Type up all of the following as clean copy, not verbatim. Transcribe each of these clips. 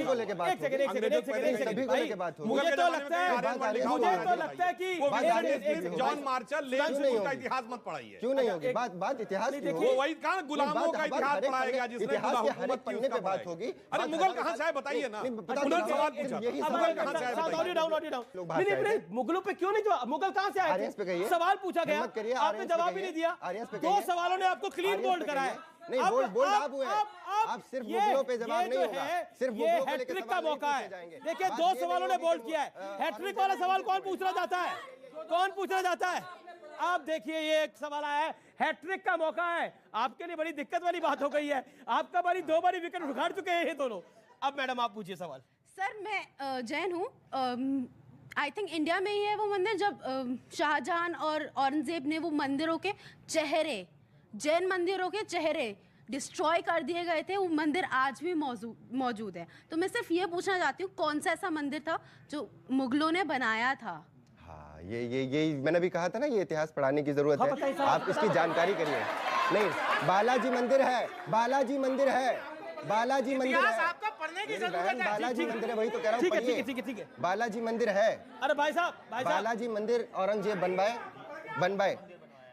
को लेके बात होगी, सभी को लेके बात होगी। मुझे तो लगता है कि जॉन मार्शल लेन का इतिहास मत पढ़ाइए। क्यों नहीं होगी? बात इतिहास की वो वही कहा गुलामों का इतिहास पढ़ाएगा जिसने हुकूमत पन्ने पे बात होगी। अरे मुगल कहाँ से आए बताइए ना, सवाल पूछा मुगल कहाँ से आए? मुगलों पे क्यों नहीं जवाब? मुगल कहाँ से आए थे? सवाल पूछा गया, आपने जवाब ही नहीं दिया। 2 सवालों ने आपको क्लीन बोल्ड कराया। नहीं, बोल्ड आप हुए। आप सिर्फ मुगलों पे जवाब नहीं होगा, सिर्फ मुगलों पे लेके हैट्रिक का मौका है। देखिए 2 सवालों ने बोल्ड किया है। हैट्रिक वाला सवाल कौन पूछना चाहता है? कौन पूछना चाहता है? आप देखिए ये एक सवाल आया है, हैट्रिक का मौका है। आपके लिए बड़ी दिक्कत वाली बात हो गई है, आपका बारी 2 बारी विकेट उखाड़ चुके हैं ये दोनों। अब मैडम आप पूछिए सवाल। सर मैं जैन हूँ, आई थिंक इंडिया में ही है वो मंदिर जब शाहजहां और औरंगजेब ने वो मंदिरों के चेहरे, जैन मंदिरों के चेहरे डिस्ट्रॉय कर दिए गए थे। वो मंदिर आज भी मौजूद है। तो मैं सिर्फ ये पूछना चाहती हूँ कौन सा ऐसा मंदिर था जो मुगलों ने बनाया था? हाँ, ये मैंने भी कहा था ना, ये इतिहास पढ़ाने की जरूरत है। आप इसकी जानकारी करिए। नहीं, बालाजी मंदिर है, बालाजी मंदिर है, बालाजी मंदिर है, आपका पढ़ने की जरूरत है। बालाजी मंदिर है, वही तो कह रहा हूँ, ठीक है। बालाजी मंदिर है। अरे भाई साहब बालाजी मंदिर औरंगजेब बनवाए,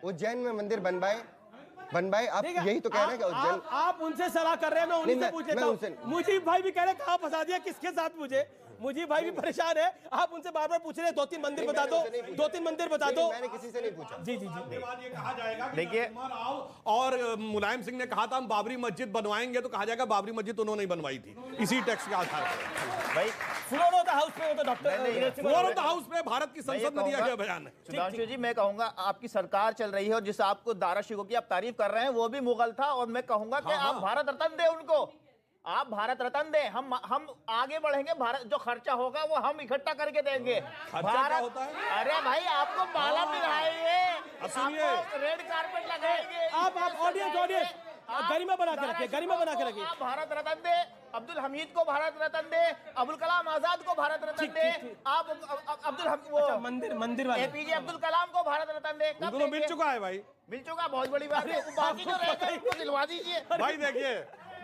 उज्जैन में मंदिर बनवाए। आप यही तो कह रहे हैं कि उज्जैन। आप उनसे सलाह कर रहे हैं, मैं उन्हीं से पूछ लेता हूं। मुझे भाई भी कह रहे कहां फंसा दिया, किसके साथ? मुझे भाई भी परेशान है। आप उनसे बार-बार पूछ रहे हैं 2-3 मंदिर बता दो, 2-3 मंदिर बता दो। मैंने किसी से नहीं पूछा। जी। ये कहा जाएगा देखिए, और मुलायम सिंह ने कहा था हम बाबरी मस्जिद बनवाएंगे, तो कहा जाएगा बाबरी मस्जिद उन्होंने नहीं बनवाई थी इसी टैक्स के आधार पर। भाई फ्लोर ऑफ द हाउस पे, वो तो doctor floor of the house पे भारत की संसद में दिया गया बयान है। सुधांशु जी, मैं कहूंगा आपकी सरकार चल रही है और जिस आपको दारा शिकोह की आप तारीफ कर रहे हैं वो भी मुगल था, और मैं कहूंगा कि आप भारत रत्न दे उनको, आप भारत रत्न दें। हम आगे बढ़ेंगे, भारत जो खर्चा होगा वो हम इकट्ठा करके देंगे। भारत होता है? अरे भाई आपको माला पिलाएंगे, आपको रेड कारपेट लगाएंगे। आप ऑडियंस गरिमा बना के रखिए, गरिमा बना के रखिए। आप भारत रत्न दे, अब्दुल हमीद को भारत रत्न दे, अबुल कलाम आजाद को भारत रत्न दे, आप मंदिर वाले एपीजे अब्दुल कलाम को भारत रत्न दे। उनको तो मिल चुका है भाई, मिल चुका, बहुत बड़ी बात है। बाकी जो रहेगा उनको दिलवा दीजिए। भाई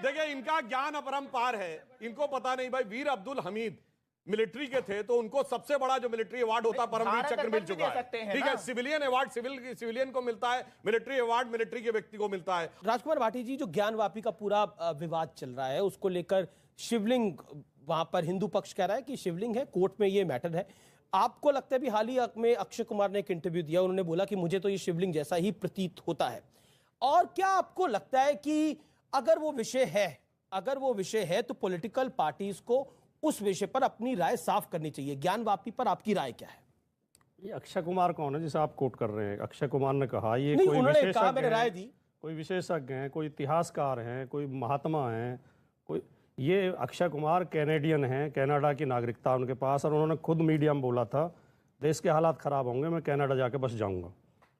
देखिए इनका ज्ञान अपरंपार है, इनको पता नहीं भाई वीर अब्दुल हमीद मिलिट्री के थे, तो उनको सबसे बड़ा जो मिलिट्री अवार्ड होता है परमवीर चक्र मिल चुका है। ठीक है, सिविलियन अवार्ड सिविलियन को मिलता है, मिलिट्री अवार्ड मिलिट्री के व्यक्ति को मिलता है। राजकुमार भाटी जी, जो ज्ञानवापी का पूरा विवाद चल रहा है उसको लेकर शिवलिंग, वहां पर हिंदू पक्ष कह रहा है कि शिवलिंग है, कोर्ट में ये मैटर है। आपको लगता है भी हाल ही में अक्षय कुमार ने एक इंटरव्यू दिया, उन्होंने बोला कि मुझे तो ये शिवलिंग जैसा ही प्रतीत होता है। और क्या आपको लगता है कि अगर वो विषय है तो पॉलिटिकल पार्टीज को उस विषय पर अपनी राय साफ करनी चाहिए? ज्ञानवापी पर आपकी राय क्या है? ये अक्षय कुमार कौन है जिसे आप कोट कर रहे हैं? अक्षय कुमार ने कहा ये नहीं, कोई उन्होंने कहा, मैंने राय दी। कोई विशेषज्ञ हैं, कोई इतिहासकार हैं, कोई महात्मा हैं, कोई ये अक्षय कुमार कैनेडियन हैं, कनाडा की नागरिकता उनके पास, और उन्होंने खुद मीडिया में बोला था देश के हालात ख़राब होंगे, मैं कनाडा जाके बस जाऊँगा,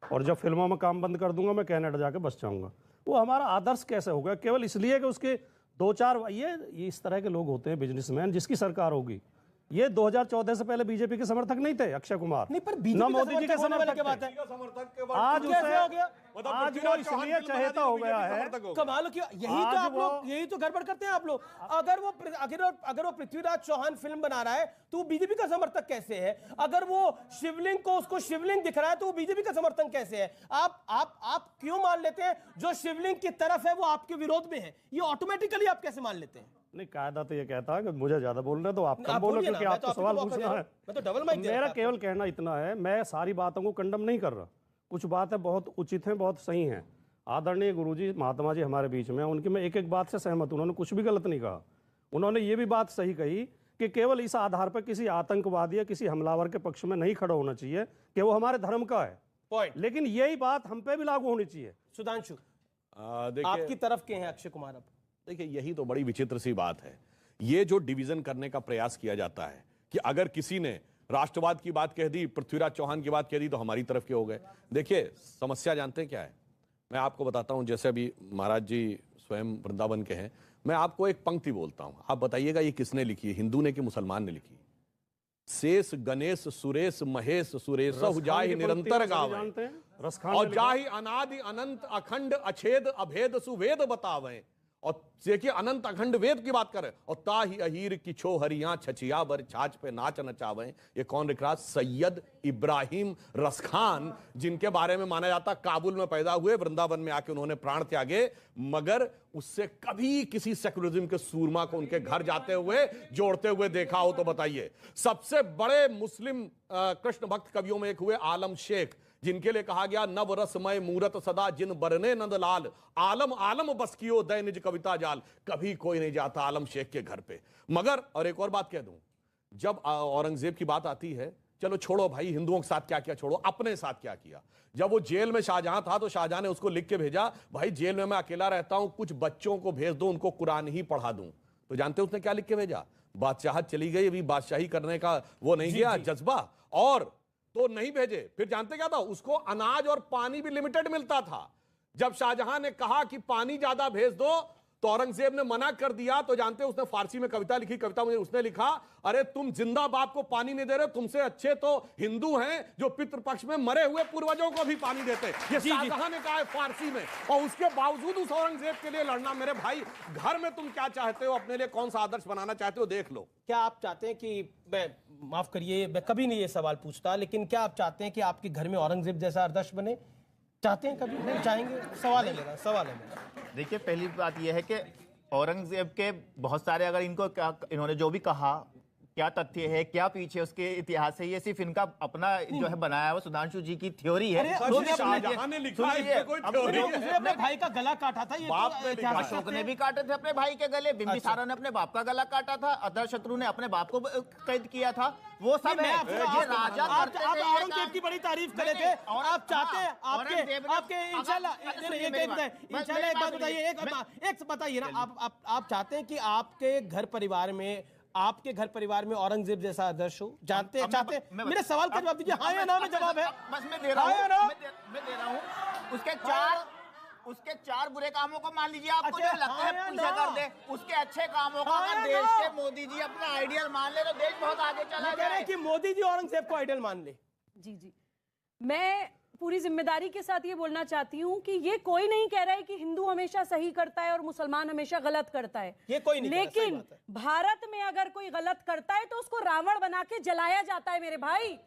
और जब फिल्मों में काम बंद कर दूंगा मैं कनाडा जाके बस जाऊँगा। वो हमारा आदर्श कैसे होगा? केवल इसलिए कि उसके 2-4 ये इस तरह के लोग होते हैं बिजनेसमैन, जिसकी सरकार होगी। ये 2014 से पहले बीजेपी के समर्थक नहीं थे अक्षय कुमार, नहीं, पर न मोदी जी के समर्थक के बात है। आज उसे हो गया, आज वो इसलिए चहेता हो गया है। कमाल की यही तो गड़बड़ करते हैं आप लोग। अगर वो पृथ्वीराज चौहान फिल्म बना रहा है तो वो बीजेपी का समर्थक कैसे है? अगर वो शिवलिंग को उसको शिवलिंग दिख रहा है तो वो बीजेपी का समर्थन कैसे है? आप क्यों मान लेते हैं जो शिवलिंग की तरफ है वो आपके विरोध में है? ये ऑटोमेटिकली आप कैसे मान लेते हैं? नहीं, कायदा तो ये कहता है कि मुझे ज्यादा बोलना है तो आप कम बोलो, क्योंकि आपको सवाल पूछना है। मैं तो डबल माइक दे रहा हूं। मेरा केवल कहना इतना है, मैं सारी बातों को कंडम नहीं कर रहा, कुछ बातें बहुत उचित हैं, बहुत सही हैं। आदरणीय गुरुजी महात्मा जी हमारे बीच में, उनकी मैं एक एक बात से सहमत हूं, उन्होंने कुछ भी गलत नहीं कहा। उन्होंने ये भी बात सही कही कि केवल इस आधार पर किसी आतंकवादी या किसी हमलावर के पक्ष में नहीं खड़ा होना चाहिए कि वो हमारे धर्म का है, पॉइंट। लेकिन यही बात हम पे भी लागू होनी चाहिए। सुधांशु, आपकी तरफ के हैं अक्षय कुमार? अब देखिए, यही तो बड़ी विचित्र सी बात है, ये जो डिवीजन करने का प्रयास किया जाता है कि अगर किसी ने राष्ट्रवाद की बात कह दी, पृथ्वीराज चौहान की बात कह दी, तो हमारी तरफ के हो गए। देखिए, समस्या जानते हैं क्या है? मैं आपको बताता हूं, जैसे अभी महाराज जी स्वयं वृंदावन के हैं, मैं आपको एक पंक्ति बोलता हूं, आप बताइएगा ये किसने लिखी है, हिंदू ने कि मुसलमान ने लिखी? शेष गणेश सुरेश महेश सुरेश जाहि निरंतर गावे, और जाहि अनादि अनंत अखंड अछेद अभेद सुवेद बतावे, और देखिए अनंत अखंड वेद की बात कर रहे हैं। और ताही अहीर की छो हरियां छचिया बर छाछ पे नाच नचावे, ये कौन लिख रहा? सैयद इब्राहिम रसखान, जिनके बारे में माना जाता काबुल में पैदा हुए, वृंदावन में आके उन्होंने प्राण त्यागे, मगर उससे कभी किसी सेकुलरिज्म के सूरमा को उनके घर जाते हुए जोड़ते हुए देखा हो तो बताइए। सबसे बड़े मुस्लिम कृष्ण भक्त कवियों में एक हुए आलम शेख, जिनके लिए कहा गया नव रसमय मूरत सदा जिन बरने नंदलाल, आलम आलम बस कियो दय निज कविता जाल। कभी कोई नहीं जाता आलम शेख के घर पे। मगर और एक और बात कह दूं, जब औरंगजेब की बात आती है, चलो छोड़ो भाई हिंदुओं के साथ क्या किया छोड़ो, अपने साथ क्या किया। जब वो जेल में शाहजहां था तो शाहजहां ने उसको लिख के भेजा, भाई जेल में मैं अकेला रहता हूं, कुछ बच्चों को भेज दो, उनको कुरान ही पढ़ा दूं। तो जानते हो उसने क्या लिख के भेजा? बादशाहत चली गई, अभी बादशाही करने का वो नहीं गया जज्बा, और तो नहीं भेजे। फिर जानते क्या था? उसको अनाज और पानी भी लिमिटेड मिलता था। जब शाहजहां ने कहा कि पानी ज्यादा भेज दो तो औरंगजेब ने मना कर दिया। तो जानते उसने फारसी में कविता लिखी, कविता में उसने लिखा, अरे तुम जिंदा बाप को पानी नहीं दे रहे, तुमसे अच्छे तो हिंदू हैं जो पितृपक्ष में मरे हुए पूर्वजों को भी पानी देते। ये शाहजहां ने कहा है फारसी में, और उसके बावजूद उस औरंगजेब के लिए लड़ना। मेरे भाई घर में तुम क्या चाहते हो, अपने लिए कौन सा आदर्श बनाना चाहते हो, देख लो। क्या आप चाहते हैं कि, मैं माफ करिए मैं कभी नहीं ये सवाल पूछता, लेकिन क्या आप चाहते हैं कि आपके घर में औरंगजेब जैसा आदर्श बने? चाहते हैं? कभी नहीं चाहेंगे? सवाल है मेरा, सवाल है मेरा। देखिए पहली बात यह है कि औरंगजेब के बहुत सारे, अगर इनको इन्होंने जो भी कहा, क्या तथ्य है, क्या पीछे उसके इतिहास है, ये सिर्फ इनका अपना जो है बनाया हुआ सुधांशु जी की थ्योरी है। शाहजहां ने लिखा है, इसमें कोई थ्योरी है? उसने अपने भाई का गला काटा था, ये बाप तो ने लिखा। अशोक ने भी काटे थे अपने भाई के गले, बिंबिसारा ने अपने बाप का गला काटा था, अजातशत्रु ने अपने बाप को कैद किया था। वो सब है, ये राजा करते थे। आप औरंगजेब की बड़ी तारीफ कर रहे थे, आप चाहते हैं आपके इंशाल्लाह एक बात बताइए, एक बताइए ना, आप चाहते हैं कि आपके घर परिवार में औरंगजेब जैसा आदर्श हो? चाहते हैं? मेरे सवाल का जवाब दीजिए, हाँ या ना में जवाब है। बस मैं दे रहा हूँ। उसके चार बुरे कामों को मान लीजिए, आपको जो लगता है पूछा कर दे, उसके अच्छे कामों को अगर देश के मोदी जी अपना आइडियल मान ले तो देश बहुत आगे चला जाए। कि मोदी जी औरंगजेब को आइडियल मान ले। जी, मैं पूरी जिम्मेदारी के साथ ये बोलना चाहती हूँ कि ये कोई नहीं कह रहा है कि हिंदू हमेशा सही करता है और मुसलमान हमेशा गलत करता है, ये कोई नहीं, लेकिन भारत में अगर कोई गलत करता है तो उसको रावण बना के जलाया जाता है मेरे भाई,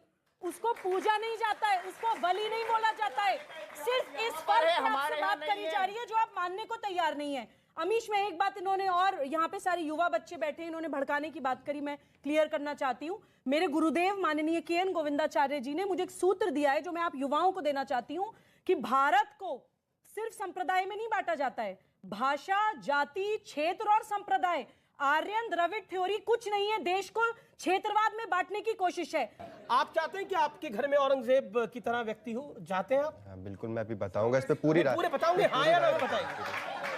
उसको पूजा नहीं जाता है, उसको बलि नहीं बोला जाता है। सिर्फ इस पर आपसे बात करी जा रही है जो आप मानने को तैयार नहीं है। अमीश, में एक बात इन्होंने, और यहाँ पे सारे युवा बच्चे बैठे हैं, इन्होंने भड़काने की बात करी, मैं क्लियर करना चाहती हूँ। मेरे गुरुदेव माननीय के.एन. गोविंदाचार्य जी ने मुझे एक सूत्र दिया है जो मैं आप युवाओं को देना चाहती हूँ, कि भारत को सिर्फ संप्रदाय में नहीं बांटा जाता है, भाषा, जाति, क्षेत्र और संप्रदाय, आर्यन द्रविड़ थ्योरी कुछ नहीं है, देश को क्षेत्रवाद में बांटने की कोशिश है। आप चाहते हैं कि आपके घर में औरंगजेब की तरह व्यक्ति हो? चाहते हैं आप? हाँ, बिल्कुल, मैं अभी बताऊंगा इस पे पूरी रात। पूरे बताओगे? हाँ या ना बताइए।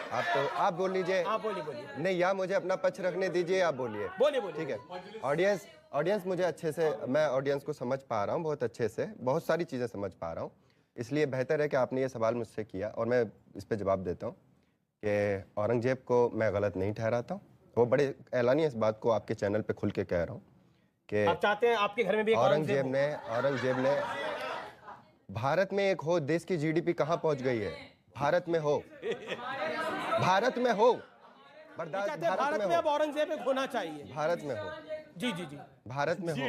आप बोल लीजिए। आप बोलिए। नहीं, या मुझे अपना पक्ष रखने दीजिए, आप बोलिए। ठीक है। ऑडियंस मुझे अच्छे से, मैं ऑडियंस को समझ पा रहा हूँ बहुत अच्छे से, बहुत सारी चीज़ें समझ पा रहा हूँ, इसलिए बेहतर है कि आपने ये सवाल मुझसे किया और मैं इस पर जवाब देता हूँ कि औरंगजेब को मैं गलत नहीं ठहराता हूँ। वो बड़े ऐलानिया इस बात को आपके चैनल पे खुल के कह रहा हूँ कि आप चाहते हैं आपके घर में भी औरंगजेब ने भारत में एक हो, देश की जीडीपी कहाँ पहुँच गई है, भारत में हो भारत में अब औरंगजेब एक होना चाहिए, भारत में हो। जी, भारत में हो।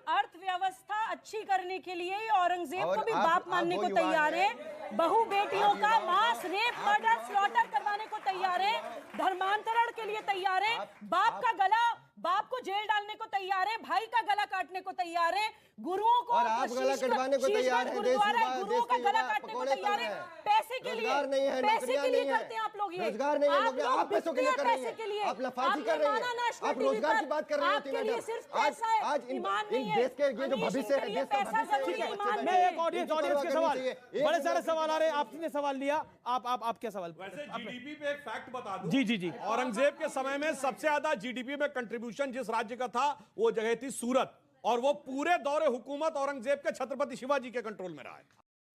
अर्थव्यवस्था अच्छी करने के लिए औरंगजेब को भी बाप मानने को तैयार है, बहु बेटियों का मास, रेप, मर्डर, स्लॉटर करवाने को तैयार है, धर्मांतरण के लिए तैयार है, बाप को जेल डालने को तैयार है, भाई का गला काटने को तैयार है, गुरुओं को, और आप गला कटवाने को तैयार हैं, गुरुओं का गला काटने को तैयार है, पैसे के लिए करते हैं आप लोग ये, रोजगार नहीं है, आप पैसों के लिए कर रहे हैं, आप लफाजी कर रहे हैं, आप रोजगार की बात कर रहे हैं। आज इन देश के ये जो भविष्य है, देश का भविष्य है। मैं एक ऑडियंस के सवाल, बड़े सारे सवाल आ रहे हैं, आपने सवाल लिया, आप क्या सवाल? वैसे जीडीपी पे एक फैक्ट बता दूं। जी। औरंगजेब के समय में सबसे ज्यादा जीडीपी में कंट्रीब्यूशन जिस राज्य का था वो जगह थी सूरत, और वो पूरे दौरे हुकूमत औरंगजेब के छत्रपति शिवाजी के कंट्रोल में रहा है।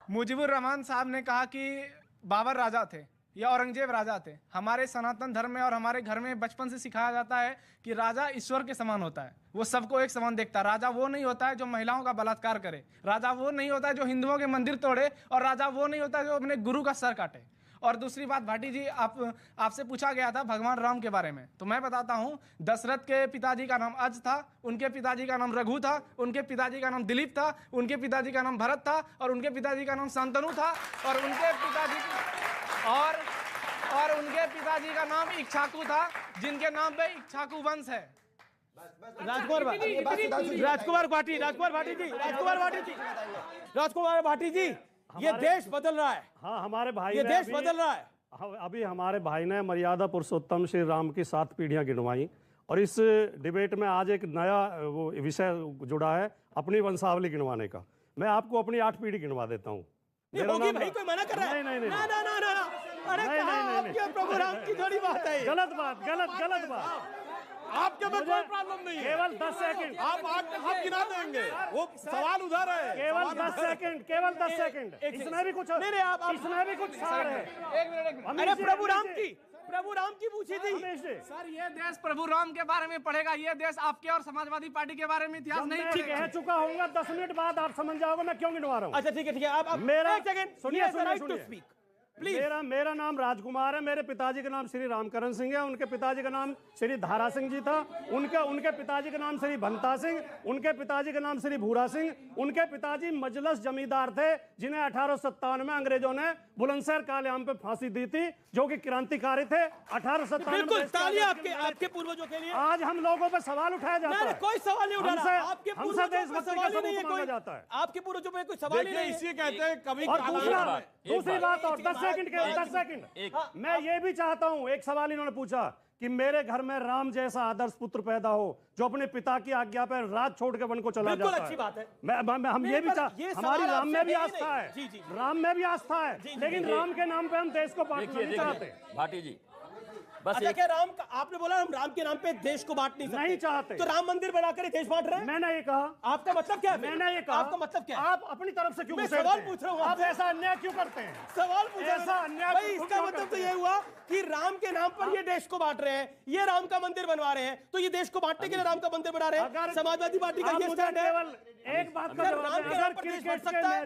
मुजीबुर रहमान साहब ने कहा कि बाबर राजा थे या औरंगजेब राजा थे। हमारे सनातन धर्म में और हमारे घर में बचपन से सिखाया जाता है कि राजा ईश्वर के समान होता है, वो सबको एक समान देखता है। राजा वो नहीं होता है जो महिलाओं का बलात्कार करे, राजा वो नहीं होता है जो हिंदुओं के मंदिर तोड़े, और राजा वो नहीं होता है जो अपने गुरु का सर काटे। और दूसरी बात भाटी जी, आपसे पूछा गया था भगवान राम के बारे में, तो मैं बताता हूँ, दशरथ के पिताजी का नाम अज था, उनके पिताजी का नाम रघु था, उनके पिताजी का नाम दिलीप था, उनके पिताजी का नाम भरत था, और उनके पिताजी का नाम शांतनु था, और उनके पिताजी का नाम इक्ष्वाकु था, जिनके नाम पे इक्ष्वाकु वंश है। राजकुमार भाटी जी, ये देश बदल रहा है। हाँ, हमारे भाई ये देश बदल रहा है। अभी हमारे भाई ने मर्यादा पुरुषोत्तम श्री राम की 7 पीढ़ियां गिनवाई, और इस डिबेट में आज एक नया वो विषय जुड़ा है अपनी वंशावली गिनवाने का। मैं आपको अपनी 8 पीढ़ी गिनवा देता हूँ। भाई कोई मना कर रहा है? नहीं। अरे आपके प्रभु राम की थोड़ी बात है। गलत बात। आपके में कोई प्रॉब्लम नहीं है। केवल 10 सेकंड आप गिना देंगे, वो सवाल उधर है। केवल 10 सेकंड। इसमें भी कुछ सार है। अरे प्रभु राम की पूछी थी। सर, ये देश प्रभु राम के बारे में पढ़ेगा, ये देश आपके और समाजवादी पार्टी के बारे में इतिहास नहीं पढ़ेगा। कह चुका हूँ, 10 मिनट बाद आप समझ जाओगे मैं क्यों गिनवा रहा हूँ। अच्छा ठीक है, आप मेरा एक सेकंड सुनिए। मेरा नाम राजकुमार है, मेरे पिताजी का नाम श्री रामकरण सिंह है, उनके पिताजी का नाम श्री धारा सिंह जी था, उनके पिताजी का नाम श्री भंता सिंह, उनके पिताजी का नाम श्री भूरा सिंह, उनके पिताजी मजलस जमींदार थे, जिन्हें 1857 में अंग्रेजों ने बुलंदशहर कालेआम पे फांसी दी थी, जो कि क्रांतिकारी थे। 1857 बिल्कुल तालियां आपके पूर्वजों के लिए। आज हम लोगों पर सवाल उठाया जाता है। कोई सवाल नहीं उठा रहा। आपके पूर्वजों पे सवाल ही नहीं है, कोई जाता है। आपके पूर्वजों पे कोई सवाल ही नहीं है। इसी कहते हैं कभी। और दूसरी बात और 10 सेकंड मैं ये भी चाहता हूं, एक सवाल इन्होंने पूछा कि मेरे घर में राम जैसा आदर्श पुत्र पैदा हो, जो अपने पिता की आज्ञा पर राज छोड़ के वन को चला जाता है। अच्छी बात है। हम ये भी हमारी राम में भी आस्था है, राम में भी आस्था है, लेकिन राम के नाम पे हम देश को बांटना नहीं चाहते। भाटी जी बस अच्छा, क्या राम का आपने बोला हम राम के नाम पे देश को बांट नहीं चाहते, तो राम मंदिर बनाकर देश बांट रहे हैं? मैंने ये कहा। आपका मतलब क्या है? मैंने ये कहा। आपका मतलब क्या है? आप अपनी तरफ से क्यों? मैं सवाल पूछ रहा हूँ। आप ऐसा अन्याय क्यों करते हैं? सवाल पूछ रहा ऐसा अन्याय भाई, इसका मतलब तो ये हुआ कि राम के नाम पर ये देश को बांट रहे हैं, ये राम का मंदिर बनवा रहे हैं, तो ये देश को बांटने के लिए राम का मंदिर बना रहे हैं। समाजवादी पार्टी का ये स्टैंड है। एक बात का राम के नाम पर देश बढ़ सकता है?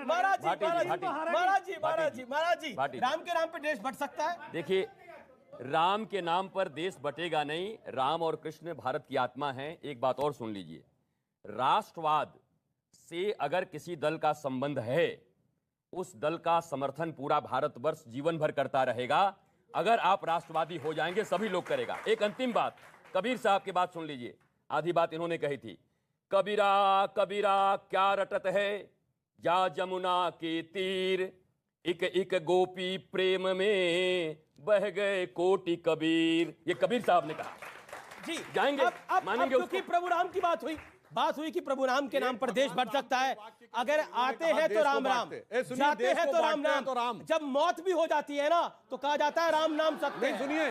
महाराज जी, राम के नाम पर देश बढ़ सकता है? देखिए, राम के नाम पर देश बटेगा नहीं। राम और कृष्ण भारत की आत्मा हैं। एक बात और सुन लीजिए, राष्ट्रवाद से अगर किसी दल का संबंध है, उस दल का समर्थन पूरा भारतवर्ष जीवन भर करता रहेगा। अगर आप राष्ट्रवादी हो जाएंगे, सभी लोग करेगा। एक अंतिम बात, कबीर साहब की बात सुन लीजिए। आधी बात इन्होंने कही थी, कबीरा कबीरा क्या रटत है, जा जमुना के तीर, एक गोपी प्रेम में बह गए कोटि कबीर। ये कबीर साहब ने कहा। जी जाएंगे, मानेंगे क्योंकि प्रभु राम की बात हुई कि प्रभु राम के नाम पर देश बढ़ सकता है। अगर आते हैं तो राम राम, जाते हैं तो राम राम, जब मौत भी हो जाती है ना तो कहा जाता है राम नाम सत्य है। सुनिए,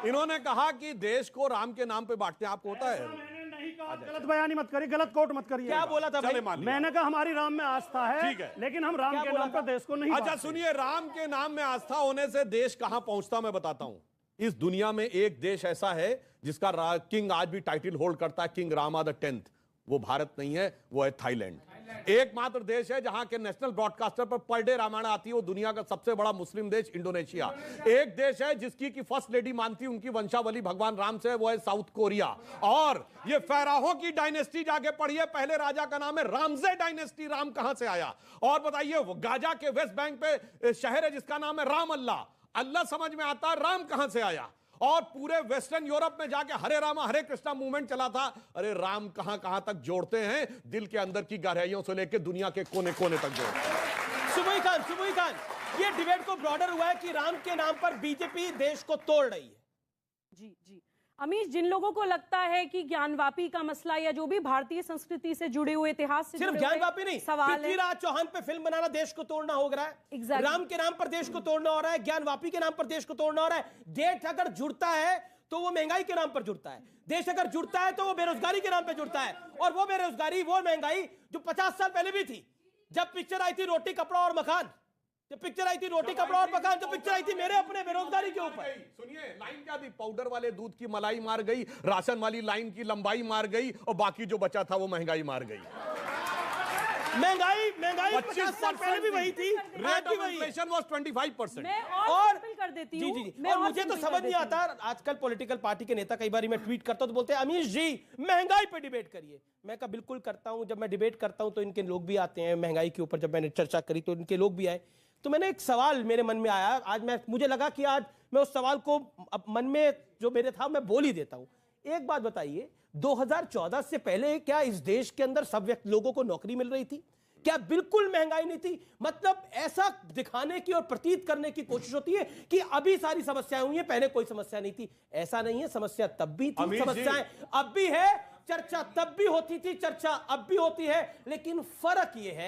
इन्होंने कहा कि देश को राम के नाम पे बांटते हैं। आपको होता है? गलत बयानी मत करिए, गलत कोट मत करिए। क्या बोला था भाई? मैंने कहा हमारी राम में आस्था है, ठीक है, लेकिन हम राम के नाम पर देश को नहीं। अच्छा सुनिए, राम के नाम में आस्था होने से देश कहां पहुंचता मैं बताता हूं। इस दुनिया में एक देश ऐसा है जिसका किंग आज भी टाइटल होल्ड करता है, किंग रामा द 10th। वो भारत नहीं है, वो है थाईलैंड। एकमात्र देश है जहां के नेशनल ब्रॉडकास्टर पर डे रामायण आती है, वो दुनिया का सबसे बड़ा मुस्लिम देश इंडोनेशिया। एक देश है जिसकी की फर्स्ट लेडी मानती उनकी वंशावली भगवान राम से, वो है साउथ कोरिया। और ये फैराहों की डायनेस्टी जाके पढ़िए, पहले राजा का नाम है रामजे डायनेस्टी। राम कहां से आया? और बताइए, गाजा के वेस्ट बैंक पे शहर है जिसका नाम है राम अल्लाह। अल्लाह समझ में आता है, राम कहां से आया? और पूरे वेस्टर्न यूरोप में जाके हरे रामा हरे कृष्णा मूवमेंट चला था। अरे राम कहां कहां तक जोड़ते हैं, दिल के अंदर की गहराइयों से लेकर दुनिया के कोने कोने तक जोड़ते हैं। सुबही खान, ये डिबेट को ब्रॉडर हुआ है कि राम के नाम पर बीजेपी देश को तोड़ रही है। जी अमीश, जिन लोगों को लगता है कि ज्ञानवापी का मसला या जो भी भारतीय संस्कृति से जुड़े हुए, इतिहास से सिर्फ ज्ञानवापी नहीं, पृथ्वीराज चौहान पे फिल्म बनाना देश को तोड़ना हो रहा है। Exactly. राम के नाम पर देश को तोड़ना हो रहा है, ज्ञानवापी के नाम पर देश को तोड़ना हो रहा है। देश अगर जुड़ता है तो वो महंगाई के नाम पर जुड़ता है, देश अगर जुड़ता है तो वो बेरोजगारी के नाम पर जुड़ता है। और वो बेरोजगारी, वो महंगाई जो 50 साल पहले भी थी, जब पिक्चर आई थी रोटी कपड़ा और मकान, जब पिक्चर आई थी रोटी कपड़ा और मकान, जो पिक्चर आई थी मेरे अपने बेरोजगारी के ऊपर। सुनिए, लाइन क्या थी? पाउडर वाले दूध की मलाई मार गई, राशन वाली लाइन की लंबाई मार गई, और बाकी जो बचा था वो महंगाई मार गई। महंगाई 50 साल पहले भी वही थी, रेट ऑफ इन्फ्लेशन वाज 25%। मैं और सिंपल कर देती जी हूँ। जी जी मैं और मुझे तो सिंपल समझ कर नहीं देती आता, आजकल पॉलिटिकल पार्टी के नेता कई बार मैं ट्वीट करता हूं तो बोलते हैं अमीश जी महंगाई पे डिबेट करिए। मैं कहा बिल्कुल करता हूं, जब मैं डिबेट करता हूं तो इनके लोग भी आते हैं, महंगाई के ऊपर जब मैंने चर्चा करी तो इनके लोग भी आए। तो मैंने एक सवाल मेरे मन में आया आज, मुझे लगा कि आज मैं उस सवाल को अब मन में जो मेरे था मैं बोल ही देता हूं। एक बात बताइए, 2014 से पहले क्या इस देश के अंदर सब लोगों को नौकरी मिल रही थी? क्या बिल्कुल महंगाई नहीं थी? मतलब ऐसा दिखाने की और प्रतीत करने की कोशिश होती है कि अभी सारी समस्याएं हुई हैं, पहले कोई समस्या नहीं थी। ऐसा नहीं है, समस्या तब भी थी, समस्याएं अब भी है, चर्चा तब भी होती थी, चर्चा अब भी होती है। लेकिन फर्क यह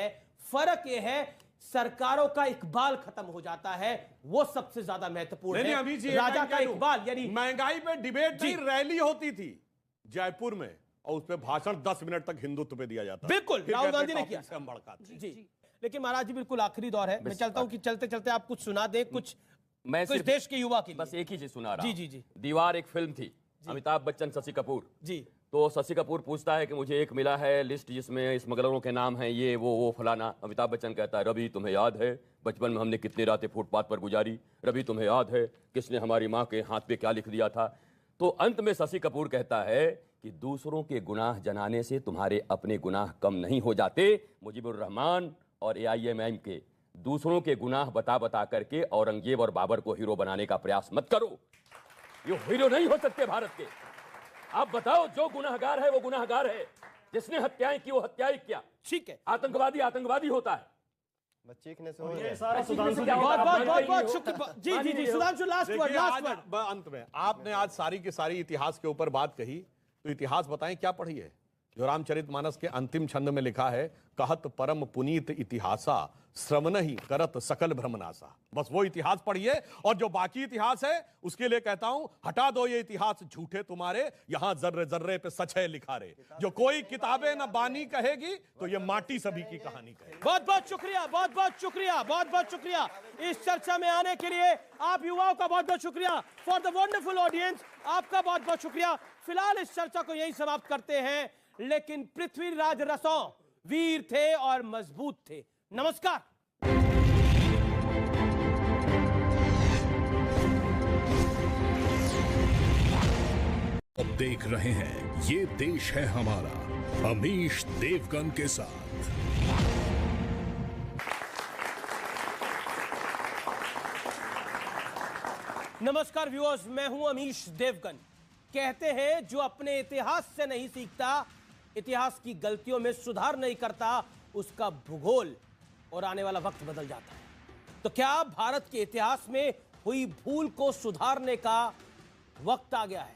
है सरकारों का इकबाल खत्म हो जाता है, वो सबसे ज्यादा महत्वपूर्ण है। अभी जी राजा का इकबाल यानी महंगाई पे डिबेट नहीं, रैली होती थी जयपुर में और उसपे भाषण 10 मिनट तक हिंदुत्व पे दिया जाता। बिल्कुल राहुल गांधी ने किया हम भड़काते जी। लेकिन महाराज जी बिल्कुल आखिरी दौर है, मैं चलता हूं कि चलते चलते आप कुछ सुना दें, कुछ देश के युवा के लिए। बस एक ही चीज सुना रहा हूं। जी। दीवार एक फिल्म थी, अमिताभ बच्चन, शशि कपूर जी। तो शशि कपूर पूछता है कि मुझे एक मिला है लिस्ट जिसमें स्मगलरों के नाम हैं, ये वो फलाना। अमिताभ बच्चन कहता है रवि तुम्हें याद है बचपन में हमने कितनी रातें फुटपाथ पर गुजारी? रवि तुम्हें याद है किसने हमारी माँ के हाथ पे क्या लिख दिया था? तो अंत में शशि कपूर कहता है कि दूसरों के गुनाह जनाने से तुम्हारे अपने गुनाह कम नहीं हो जाते। मुजीबुर रहमान और AIMIM के दूसरों के गुनाह बता बता करके औरंगजेब और बाबर को हीरो बनाने का प्रयास मत करो, ये हीरो नहीं हो सकते भारत के। आप बताओ, जो गुनाहगार है वो गुनाहगार है, जिसने हत्याएं की वो हत्याएं किया। ठीक है, आतंकवादी आतंकवादी होता है। चीखने से हो बहुत शुक्रिया जी सुधांशु, लास्ट वर्ड। अंत में आपने आज सारी की सारी इतिहास के ऊपर बात कही, तो इतिहास बताएं क्या पढ़ी है? जो रामचरितमानस के अंतिम छंद में लिखा है, कहत परम पुनीत इतिहासा श्रवण ही करत सकल भ्रमनासा। बस वो इतिहास पढ़िए, और जो बाकी इतिहास है उसके लिए कहता हूं हटा दो ये इतिहास झूठे तुम्हारे, यहां जर्रे जर्रे पे सच है लिखा रे। जो कोई किताबें न बानी कहेगी तो ये माटी सभी की कहानी कहेगी। बहुत बहुत शुक्रिया, बहुत बहुत शुक्रिया इस चर्चा में आने के लिए। आप युवाओं का बहुत बहुत शुक्रिया, फॉर द वंडरफुल ऑडियंस आपका बहुत बहुत शुक्रिया। फिलहाल इस चर्चा को यही समाप्त करते हैं, लेकिन पृथ्वीराज रसों वीर थे और मजबूत थे। नमस्कार। अब देख रहे हैं ये देश है हमारा, अमीश देवगन के साथ। नमस्कार व्यूअर्स, मैं हूं अमीश देवगन। कहते हैं जो अपने इतिहास से नहीं सीखता, इतिहास की गलतियों में सुधार नहीं करता, उसका भूगोल और आने वाला वक्त बदल जाता है। तो क्या भारत के इतिहास में हुई भूल को सुधारने का वक्त आ गया है?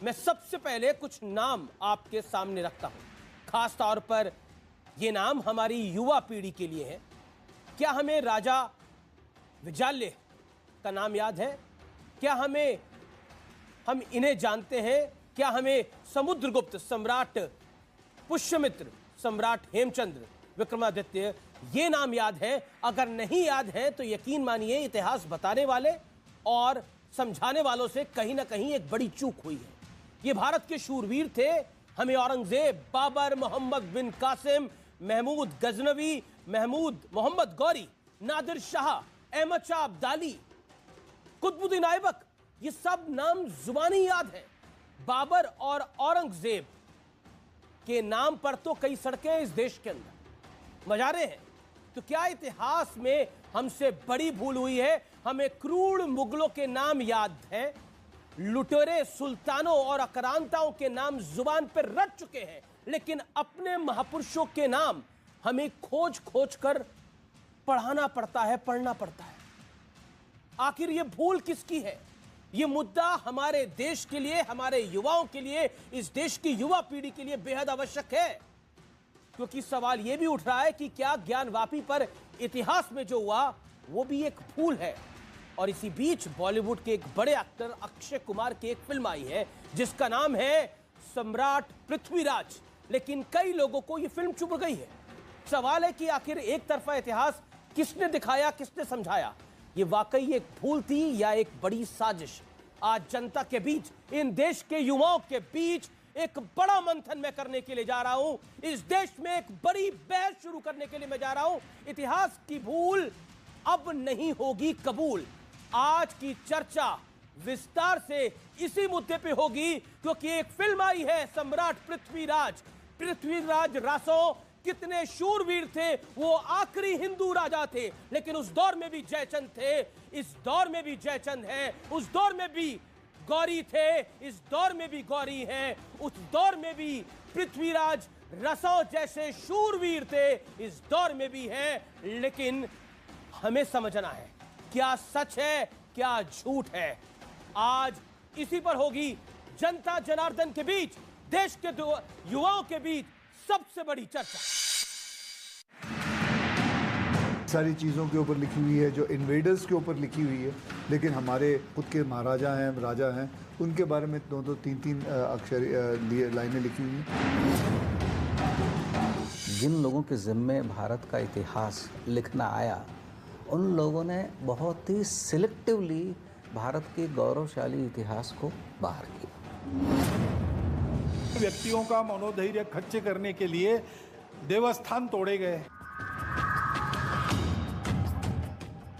मैं सबसे पहले कुछ नाम आपके सामने रखता हूं, खास तौर पर ये नाम हमारी युवा पीढ़ी के लिए है। क्या हमें राजा विजाल्य का नाम याद है? क्या हम इन्हें जानते हैं? क्या हमें समुद्रगुप्त, सम्राट पुष्यमित्र, सम्राट हेमचंद्र, विक्रमादित्य ये नाम याद है? अगर नहीं याद है तो यकीन मानिए इतिहास बताने वाले और समझाने वालों से कहीं ना कहीं एक बड़ी चूक हुई है। ये भारत के शूरवीर थे। हमें औरंगजेब, बाबर, मोहम्मद बिन कासिम, महमूद गजनवी, महमूद मोहम्मद गौरी, नादिर शाह, अहमद शाह अब्दाली, कुतुबुद्दीन ऐबक, ये सब नाम जुबानी याद है। बाबर और औरंगजेब के नाम पर तो कई सड़कें इस देश के अंदर, मजारे हैं। तो क्या इतिहास में हमसे बड़ी भूल हुई है? हमें क्रूर मुगलों के नाम याद हैं, लुटेरे सुल्तानों और आक्रांताओं के नाम जुबान पर रट चुके हैं, लेकिन अपने महापुरुषों के नाम हमें खोज खोज कर पढ़ाना पड़ता है, पढ़ना पड़ता है। आखिर ये भूल किसकी है? ये मुद्दा हमारे देश के लिए, हमारे युवाओं के लिए, इस देश की युवा पीढ़ी के लिए बेहद आवश्यक है। क्योंकि सवाल यह भी उठ रहा है कि क्या ज्ञानवापी पर इतिहास में जो हुआ वो भी एक भूल है। और इसी बीच बॉलीवुड के एक बड़े एक्टर अक्षय कुमार की एक फिल्म आई है जिसका नाम है सम्राट पृथ्वीराज, लेकिन कई लोगों को यह फिल्म चुभ गई है। सवाल है कि आखिर एक तरफा इतिहास किसने दिखाया, किसने समझाया? ये वाकई एक भूल थी या एक बड़ी साजिश? आज जनता के बीच, इन देश के युवाओं के बीच एक बड़ा मंथन मैं करने के लिए जा रहा हूं। इस देश में एक बड़ी बहस शुरू करने के लिए मैं जा रहा हूं। इतिहास की भूल अब नहीं होगी कबूल। आज की चर्चा विस्तार से इसी मुद्दे पे होगी, क्योंकि एक फिल्म आई है सम्राट पृथ्वीराज। पृथ्वीराज रासो कितने शूरवीर थे, वो आखिरी हिंदू राजा थे, लेकिन उस दौर में भी जयचंद थे, इस दौर में भी जयचंद है, उस दौर में भी गौरी थे, इस दौर में भी गौरी हैं, उस दौर में भी पृथ्वीराज रसो जैसे शूरवीर थे, इस दौर में भी हैं। लेकिन हमें समझना है क्या सच है क्या झूठ है। आज इसी पर होगी जनता जनार्दन के बीच, देश के युवाओं के बीच सबसे बड़ी चर्चा। सारी चीज़ों के ऊपर लिखी हुई है जो इन्वेडर्स के ऊपर लिखी हुई है, लेकिन हमारे खुद के महाराजा हैं, राजा हैं, उनके बारे में 2-2, 3-3 अक्षर लाइनें लिखी हुई हैं। जिन लोगों के ज़िम्मे भारत का इतिहास लिखना आया, उन लोगों ने बहुत ही सिलेक्टिवली भारत के गौरवशाली इतिहास को बाहर किया। व्यक्तियों का मनोधैर्य खच्चे करने के लिए देवस्थान तोड़े गए।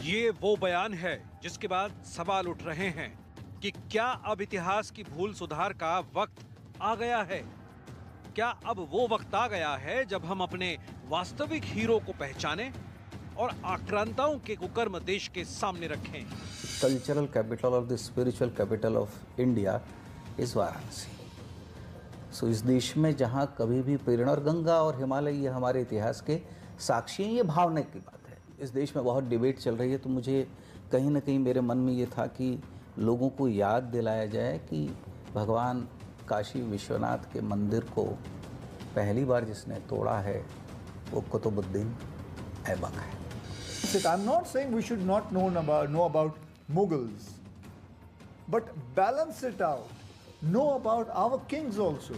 ये वो बयान है जिसके बाद सवाल उठ रहे हैं कि क्या अब इतिहास की भूल सुधार का वक्त आ गया है? क्या अब वो वक्त आ गया है जब हम अपने वास्तविक हीरो को पहचानें और आक्रांताओं के कुकर्म देश के सामने रखें? Cultural capital of the spiritual capital of India is Varanasi. So इस देश में जहाँ कभी भी प्रेरणा और गंगा और हिमालय ये हमारे इतिहास के साक्षी हैं, ये भावना की बात है। इस देश में बहुत डिबेट चल रही है, तो मुझे कहीं ना कहीं मेरे मन में ये था कि लोगों को याद दिलाया जाए कि भगवान काशी विश्वनाथ के मंदिर को पहली बार जिसने तोड़ा है वो कुतुबुद्दीन ऐबक है। I'm not saying we should not know about Mughals, but balance it out. Know about our kings also.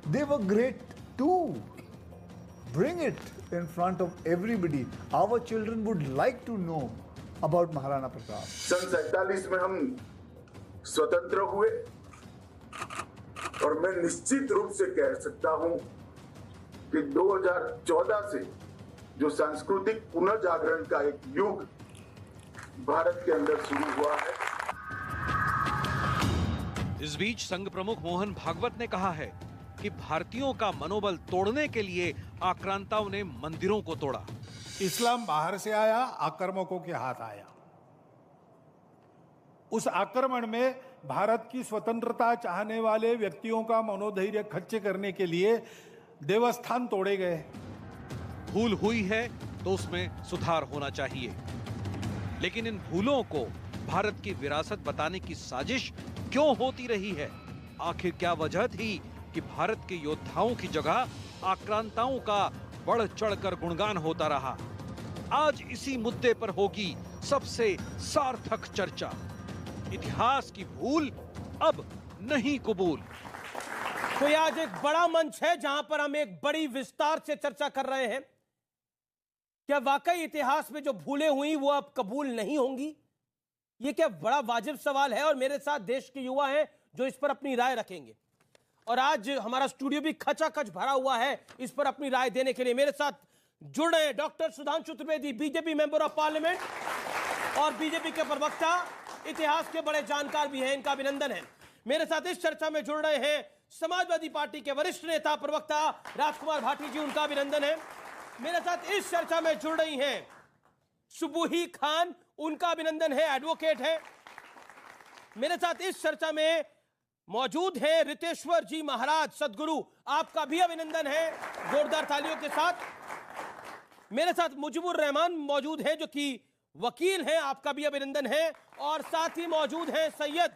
They were great too. Bring it in front of everybody. Our children would like to know about Maharana Pratap. सन 47 में हम स्वतंत्र हुए और मैं निश्चित रूप से कह सकता हूं कि 2014 से जो सांस्कृतिक पुनर्जागरण का एक युग भारत के अंदर शुरू हुआ है। इस बीच संघ प्रमुख मोहन भागवत ने कहा है कि भारतीयों का मनोबल तोड़ने के लिए आक्रांताओं ने मंदिरों को तोड़ा। इस्लाम बाहर से आया, आक्रामकों के हाथ आया। उस आक्रमण में भारत की स्वतंत्रता चाहने वाले व्यक्तियों का मनोधैर्य खच्चे करने के लिए देवस्थान तोड़े गए। भूल हुई है तो उसमें सुधार होना चाहिए, लेकिन इन भूलों को भारत की विरासत बताने की साजिश क्यों होती रही है? आखिर क्या वजह थी कि भारत के योद्धाओं की जगह आक्रांताओं का बढ़ चढ़कर गुणगान होता रहा? आज इसी मुद्दे पर होगी सबसे सार्थक चर्चा। इतिहास की भूल अब नहीं कबूल। तो आज एक बड़ा मंच है जहां पर हम एक बड़ी विस्तार से चर्चा कर रहे हैं। क्या वाकई इतिहास में जो भूलें हुई वो अब कबूल नहीं होंगी? ये क्या बड़ा वाजिब सवाल है, और मेरे साथ देश के युवा हैं जो इस पर अपनी राय रखेंगे। और आज हमारा स्टूडियो भी खचाखच भरा हुआ है इस पर अपनी राय देने के लिए। मेरे साथ जुड़ रहे हैं doctor Sudhanshu Trivedi, BJP member of parliament और बीजेपी के प्रवक्ता, इतिहास के बड़े जानकार भी हैं, इनका अभिनंदन है। मेरे साथ इस चर्चा में जुड़ रहे हैं समाजवादी पार्टी के वरिष्ठ नेता प्रवक्ता राजकुमार भाटी जी, उनका अभिनंदन है। मेरे साथ इस चर्चा में जुड़ रही हैं सुबुही खान, उनका अभिनंदन है, एडवोकेट है। मेरे साथ इस चर्चा में मौजूद है रितेश्वर जी महाराज सदगुरु, आपका भी अभिनंदन है जोरदार तालियों के साथ। मेरे साथ मुजीबुर रहमान मौजूद है जो कि वकील हैं, आपका भी अभिनंदन है। और साथ ही मौजूद हैं सैयद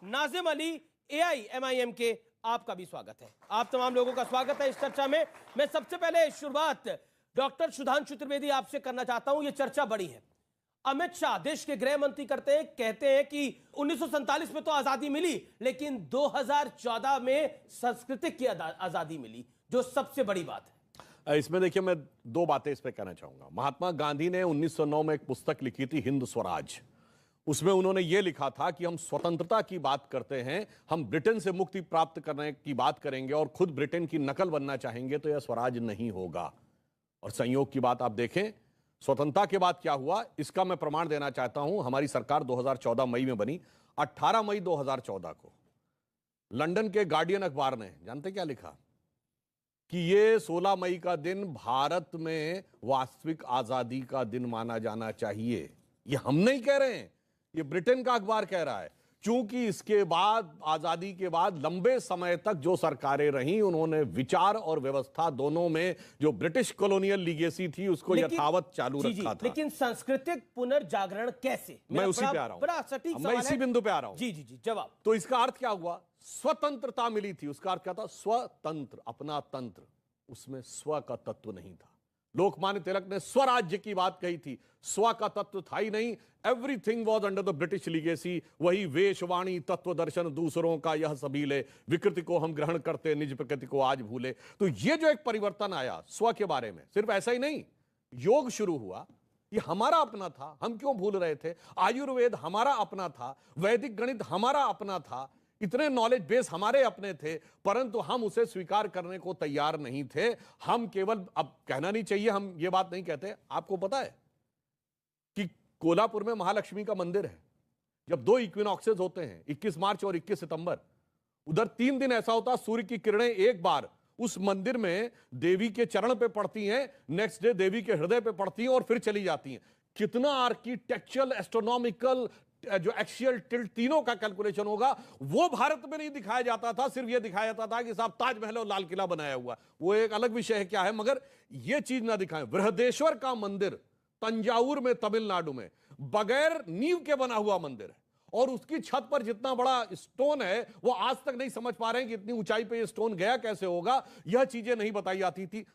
नाजिम अली AIMIM के, आपका भी स्वागत है। आप तमाम लोगों का स्वागत है इस चर्चा में। मैं सबसे पहले शुरुआत डॉक्टर सुधांशु त्रिवेदी आपसे करना चाहता हूं। यह चर्चा बड़ी है। अमित शाह देश के गृह मंत्री कहते हैं कि 1947 में तो आजादी मिली, लेकिन 2014 में सांस्कृतिक की आजादी मिली, जो सबसे बड़ी बात है। इसमें देखिए, मैं दो बातें इस पे कहना चाहूंगा। महात्मा गांधी ने 1909 में एक पुस्तक लिखी थी, हिंद स्वराज। उसमें उन्होंने यह लिखा था कि हम स्वतंत्रता की बात करते हैं, हम ब्रिटेन से मुक्ति प्राप्त करने की बात करेंगे और खुद ब्रिटेन की नकल बनना चाहेंगे तो यह स्वराज नहीं होगा। और संयोग की बात आप देखें, स्वतंत्रता के बाद क्या हुआ इसका मैं प्रमाण देना चाहता हूं। हमारी सरकार 2014 मई में बनी। 18 मई 2014 को लंदन के गार्डियन अखबार ने जानते क्या लिखा कि ये 16 मई का दिन भारत में वास्तविक आजादी का दिन माना जाना चाहिए। ये हम नहीं कह रहे हैं, ये ब्रिटेन का अखबार कह रहा है। क्योंकि इसके बाद, आजादी के बाद लंबे समय तक जो सरकारें रहीं उन्होंने विचार और व्यवस्था दोनों में जो ब्रिटिश कॉलोनियल लीगेसी थी उसको यथावत चालू रखा था। लेकिन सांस्कृतिक पुनर्जागरण कैसे? मैं उसी पे आ रहा हूं, बड़ा सटीक मैं इसी बिंदु पे आ रहा हूं। जी जी जी, जवाब। तो इसका अर्थ क्या हुआ? स्वतंत्रता मिली थी, उसका अर्थ क्या था? स्वतंत्र, अपना तंत्र। उसमें स्व का तत्व नहीं था। लोकमान्य तिलक ने स्वराज्य की बात कही थी, स्व का तत्व था ही नहीं। Everything was under the British legacy. वही वेशवाणी, तत्व दर्शन दूसरों का यह सबीले, विकृति को हम ग्रहण करते, निज प्रकृति को आज भूले। तो ये जो एक परिवर्तन आया स्व के बारे में, सिर्फ ऐसा ही नहीं, योग शुरू हुआ, ये हमारा अपना था, हम क्यों भूल रहे थे? आयुर्वेद हमारा अपना था, वैदिक गणित हमारा अपना था, इतने नॉलेज बेस हमारे अपने थे, परंतु हम उसे स्वीकार करने को तैयार नहीं थे। हम केवल, अब कहना नहीं चाहिए, हम ये बात नहीं कहते। आपको पता है कि कोल्हापुर में महालक्ष्मी का मंदिर है। जब 2 इक्विनॉक्सेस होते हैं, 21 मार्च और 21 सितंबर, उधर 3 दिन ऐसा होता, सूर्य की किरणें एक बार उस मंदिर में देवी के चरण पे पड़ती हैं, नेक्स्ट डे देवी के हृदय पे पड़ती हैं और फिर चली जाती हैं। कितना आर्किटेक्चरल, एस्ट्रोनॉमिकल, जो एक्सियल टिल्ट, तीनों का कैलकुलेशन होगा, वो भारत में नहीं दिखाया जाता था। सिर्फ ये दिखाया जाता था कि साहब ताजमहल और लाल किला बनाया हुआ, वो एक अलग विषय है क्या है, मगर ये चीज ना दिखाएं। बृहदेश्वर का मंदिर तंजावुर में, तमिलनाडु में, बगैर नींव के बना हुआ मंदिर है और उसकी छत पर जितना बड़ा स्टोन है वो आज तक नहीं समझ पा रहे हैं कि इतनी ऊंचाई पे ये स्टोन गया कैसे होगा। यह चीजें नहीं बताई जाती थी।